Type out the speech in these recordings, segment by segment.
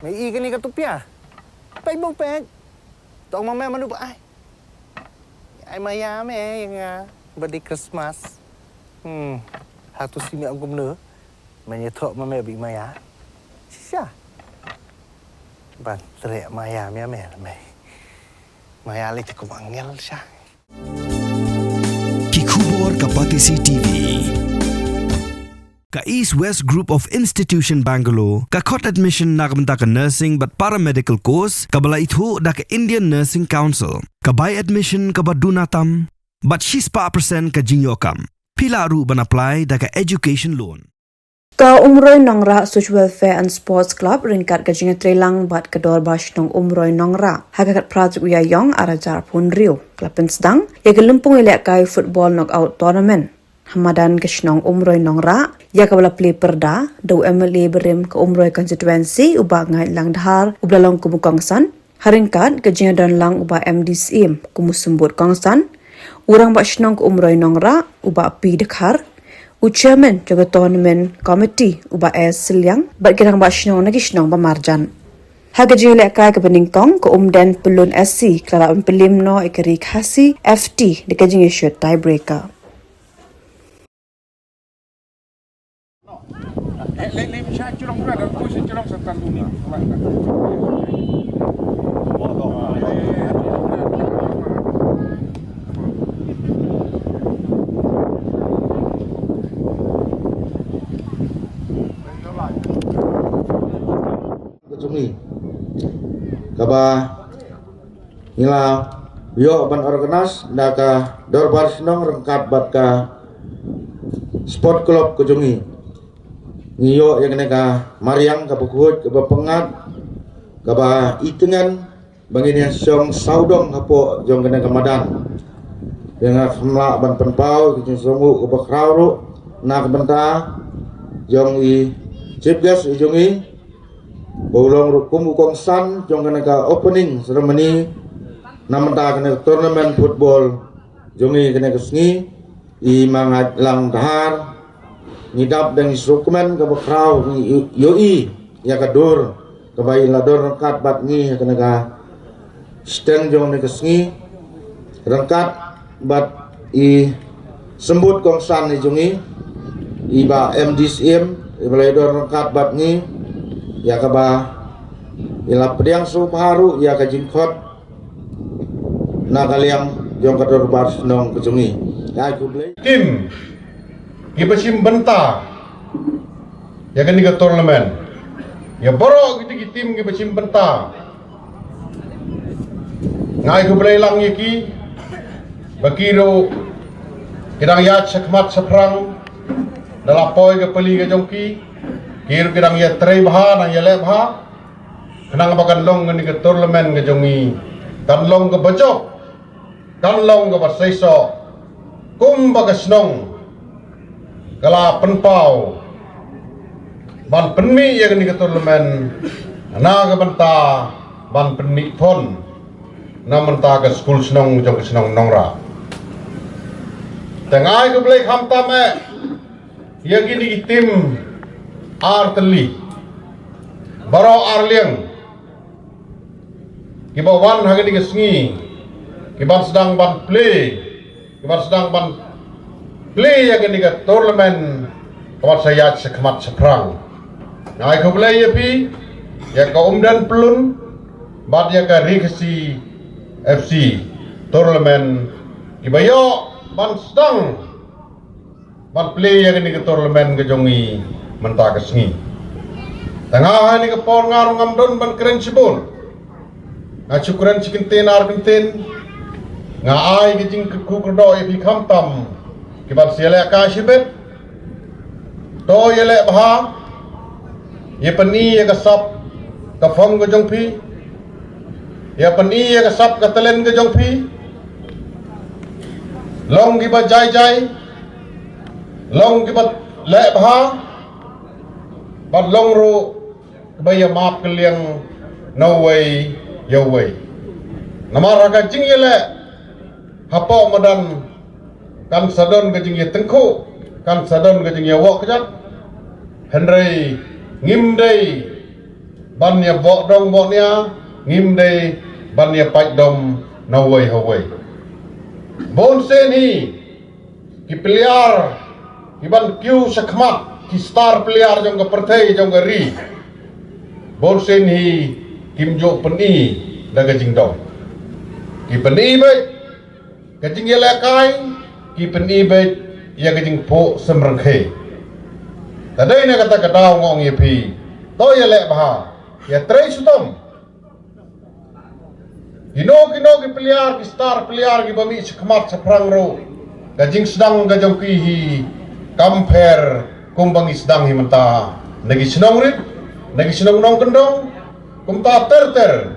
Mày y cái này cái tụp à? Bánh bông bẹt. Tao mà mẹ mà nụ ai? Ai mà ya mẹ yang birthday Christmas. Satu si mẹ ông cũng nữa. Mày nhớ thọ mà mẹ bị maya. Siapa? Ban teriak maya mẹ mẹ mày. Maya lagi cukup angel sah. Kikubor Kapatisi TV. Ka East West Group of Institution Bangalore, ka khot admission na kamta ka nursing but paramedical course, ka bala ithu da ka Indian Nursing Council, ka buy admission ka badunatam, but 6% ka jinyokam. Pila ru ban apply da ka education loan. Ka Umroy Nongra Social Welfare and Sports Club ringkat ka jinga trelang bat ka dor bash nong Umroy Nongra. Hagakat project uya yong arajar pun rio. Klapen sedang, ya ka lumpung ilek kai football knockout tournament. Hamadan kesnong Umroy Nongra, ya ka bala play perda, dau MLA berim ke Umroy constituency uba ngai lang dahar, ublalong kumukangsan, haringkat ke jinga dan lang uba MDCM kumusembut kangsan, urang ba snong ke Umroy Nongra uba pi dekhar, chairman jaga tournament committee uba Siliang, bat kirang ba snong na kisnong ba marjan. Haga jinga kai ke beningtong ke umden pelun SC, klara umpelim no ikari khasi FT de ka jinga shoot tiebreaker. Lei bisa curang juga dan posisi curang serta dunia. Kecumi, kaba nila yo ban organis naka dorbar sinong rengkat bat ka sport club kecumi. Ngiyo yang neka mariang ka bukuhut ka pengat ka ba itengan bangini song saudong hapo jong kena kamadan dengan semla ban penpau ki songu ka bakrauru na benta jong i chief guest jong i bolong rukum ukong san jong kena ka opening ceremony namenta kena tournament football jong i kena kesngi i mangat lang dahar ngidap dan instrumen ke bakrau yoi ya kadur ke bayi lador rengkat bat ngi kena ka stand jong ne kesngi rengkat bat i sembut kongsan ni jongi iba MDCM ibalador rengkat bat ngi ya ka ba ila pediang su paru ya ka jingkot na kaliang jong kador bar senong ke jongi ya ku blai Tim Gibasim benta ya kan diga tournament ya borok gitu tim gibasim benta ngai ku belang yaki bakiro kidang ya sekmat seprang dalapoy ke peli ke jongki kir kidang ya trei baha nang ya lebha kenang bagan long ngani ke tournament ke jongi dan long ke bojok dan long ke basaiso kum bagasnong kala penpau ban penmi ya kini keturlemen na ga banta ban penmi pon na menta ke school senong jong senong nongra tengai ke blek hamta me ya kini tim arteli baro arliang kibawan hagani ke sengi kiban sedang ban play kiban sedang ban play yang ini ke tournament kawan saya sekemat seprang. Nah, aku play ya pi, ya ke umdan pelun, bad ya ke Rikasi FC tournament. Kibayo ban sedang, ban play yang ini ke tournament ke jongi mentah ke sengi. Tengah ini ke pon ngarung ngamdon ban keren sibun. Nah syukuran cikintin arbintin, ngai ke jing ke kukurdo ya pi kamtam. Kibat sialek kasibet to yelek baha ye pani ye kasap ka fong go jongpi ye pani ye kasap ka telen go jongpi long kibat jai long kibat lek baha bat long ro kebaya map keliang no way yo way namara ka jing yelek hapo madan kan sadon ke jingya tengku kan sadon ke jingya wok kejat Henry ngimdei ban ya bok dong boknya ngim de ban ya pai dom nawai hawai bon sen hi ki player ki ban kyu sakmat ki star player jong ka perthai jong ka ri bon sen hi kim jo peni daga jing dong ki peni bai ka jing ya lakai ki peni bai ya ka jing po semrang khe tadai na kata kadaw ngong ye pi to ya le bah ya trei sutom kino ki player ki star player ki bami sakmat saprang ro gajing sedang gajong ki hi compare kumbang isdang hi menta nagi senong rit nagi senong nong kendong kumta ter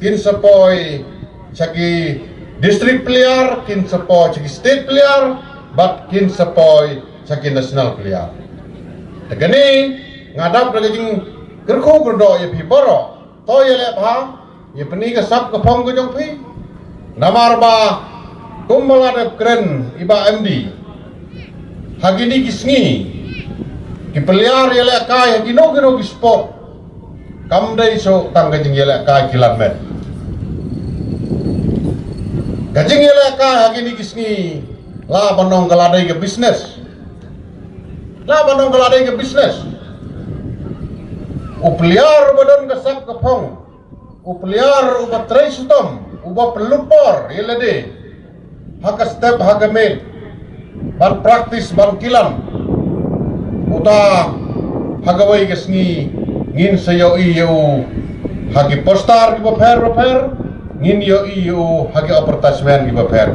kin sapoi saki district player kin sapoi saki state player but kin sapoi saki national player tegani ngadap gajing kerko gerdo ye pi boro to ye le bha ye peni ka sap ka phong ko jong pi namar ba kumbala de kren iba MD hagini kisngi ki peliar ye le kai hagino gino ki sport kam dai so tang gajing ye le kai kilan met gajing ye le kai hagini kisngi la banong galadai ke business la banong galadai ke business upeliar badan kasap kapong upeliar uba tray sutom uba pelupor yelade haka step haka main ban praktis ban kilam uta hagawai kesni ngin sayo iyo hagi postar ki baper ngin yo iyo hagi advertisement ki baper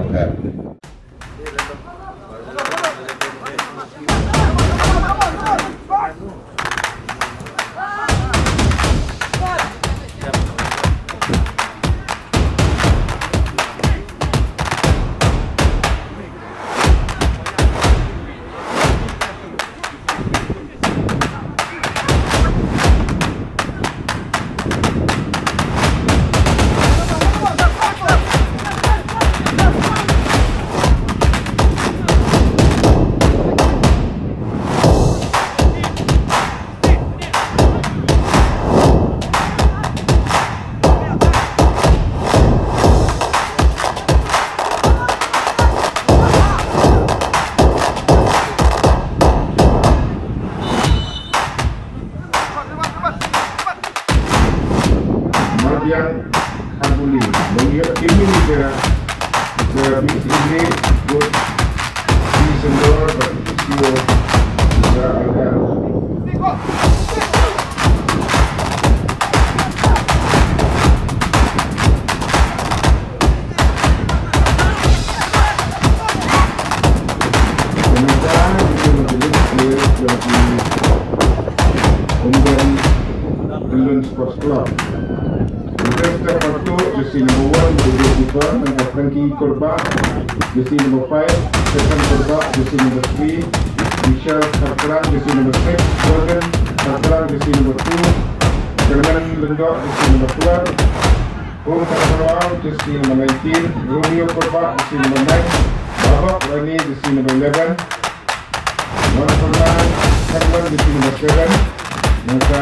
Mardian Harbuli mengira ini juga lebih ini buat di sendor berisio juga ada sementara itu menjadi dari London Sports Club. Step satu, jersey number 1, Jojo Cooper, dengan Frankie Korba. Jersey number 5, Stephen Korba. Jersey number 3, Michelle Sartrang. Jersey number 6, Jordan Sartrang. Jersey number 2, Kerman Lendok. Jersey number 12, Om Sartrang. Jersey number 19, Romeo Korba. Jersey number 9, Babak Rani. Jersey number 11, Juan Fernand Kerman. Jersey number 7, maka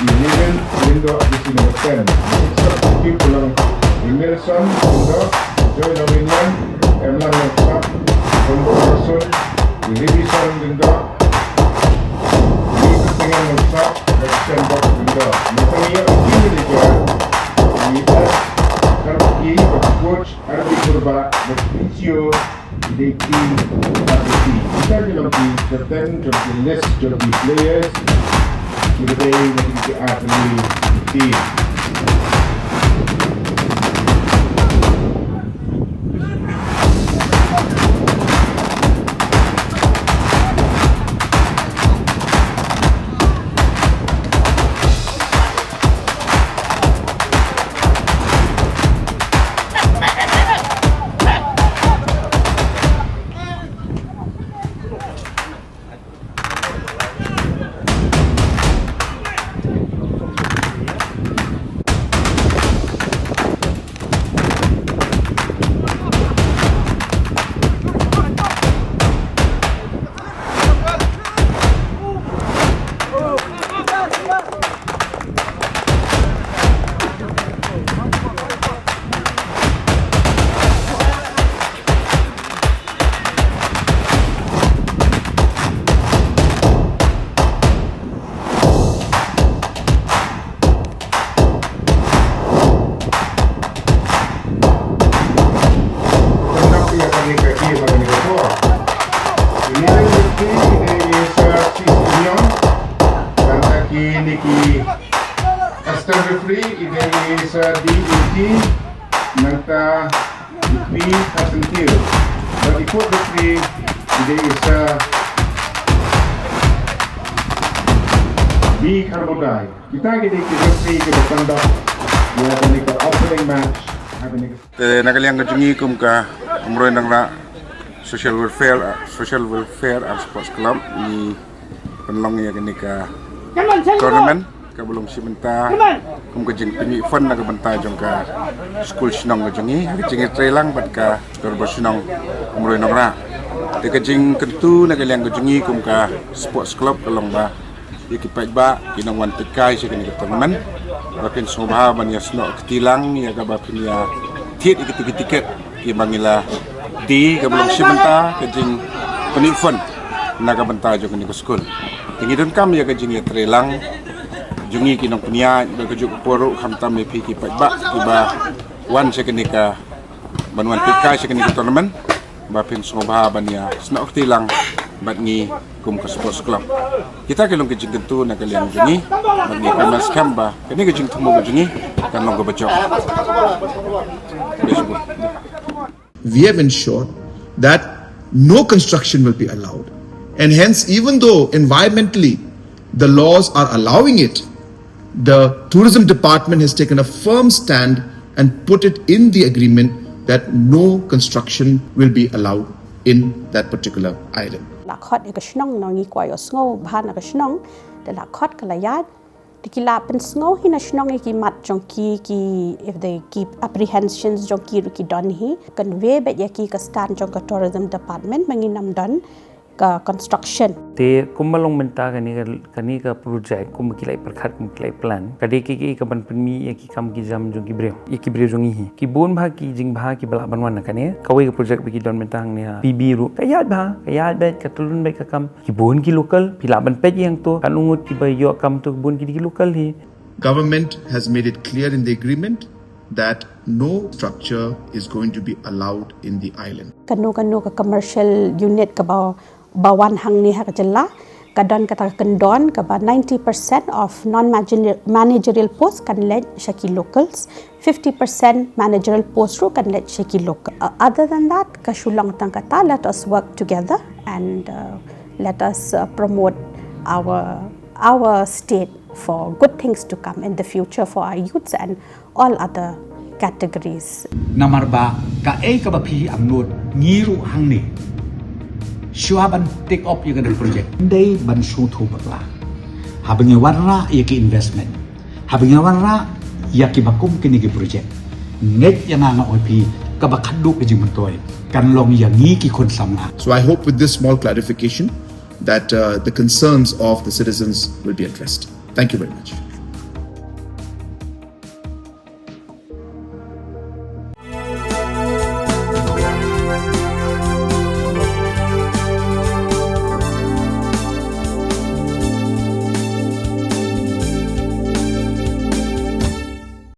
Emil Lendok. Jersey number 10. Substitute pulang Emerson Lendok, Joy Dominion, Emlan Lendok, Rombo Rasul, Ribison Lendok, Lee Kepengen Lendok, Action Box Lendok. Makanya ini juga kita Karki, Coach Ardi Kurba, Berpisio, Deki, Ardi. Kita bilang di captain, joki list, joki players, kita ingin di atlet team. referee ide is DET nangta ipi kasentir. Bagi court referee ide is B Karbodai. Kita gede referee ke conduct ya kami ke opening match. Nakaliang kajungi kum ka umroy nang ra social welfare and sports club ni penlong ya kini ka tournament ka belum simenta kum kajing penyi fun na ka banta jong ka school sinong kajungi kajing trailang bat ka torbo sinong umroy nang ra te kajing kentu nakaliang kajungi kum ka sports club kalong ba ikipai ba kinong wan pikai sa kini ka tournament bakin sobaha ban ya sno ketilang ya ka ba pinya tiket tiket ibangila di kabelum simenta kajing penifun naga banta jo kini school tingi don kam ya kajing ya trelang jungi kinong punya bagajuk poru khamtam me piki ba tiba wan sekenika banwan pika sekenika tournament bapin soba bania sna tilang bat ngi kum ka sports club kita kelong kajing tentu nakalian jungi bagi kamas kamba kini kajing tumo jungi kan long bajok. We have ensured that no construction will be allowed. And hence, even though environmentally the laws are allowing it, the tourism department has taken a firm stand and put it in the agreement that no construction will be allowed in that particular island. La khot ek snong no ngi kwa yo sngo bhan ek snong de la khot kala yat dikila pen sngo hina snong ki mat jongki ki if they keep apprehensions jongki ki don hi convey bet yaki ka stand jong ka tourism department manginam don ka construction te kumalong menta kani ka project kum kilai perkhat kum kilai plan kade ki ka ban penmi ki kam ki jam jong ki breu jong hi ki bon bha ki jing bha ki bala banwan kane kawai ka project ki don mentang ne pb ru kayat bet ka tulun bet ka kam ki bon ki local pila ban pet yang to kan ungut ki ba yo kam to bon ki local hi. Government has made it clear in the agreement that no structure is going to be allowed in the island. Kanu ka commercial unit ka bawan hang ni ha kajalla kadon kata kendon ka ba 90% of non-managerial posts kan led shaki locals 50% managerial posts ru kan led shaki local. Other than that ka shulang tang kata let us work together and let us promote our state for good things to come in the future for our youths and all other categories. Namarba ka ka ba phi amnot ngiru hang ni Shuaban take up yung project. Day ban shoot ho bakla. Habang yung warra yaki investment. Habang yung warra yaki bakum kini ki project. Nget yang nga opi kabakadu ki jimtoy. Kanlong yangi ki konsama. So I hope with this small clarification that the concerns of the citizens will be addressed. Thank you very much.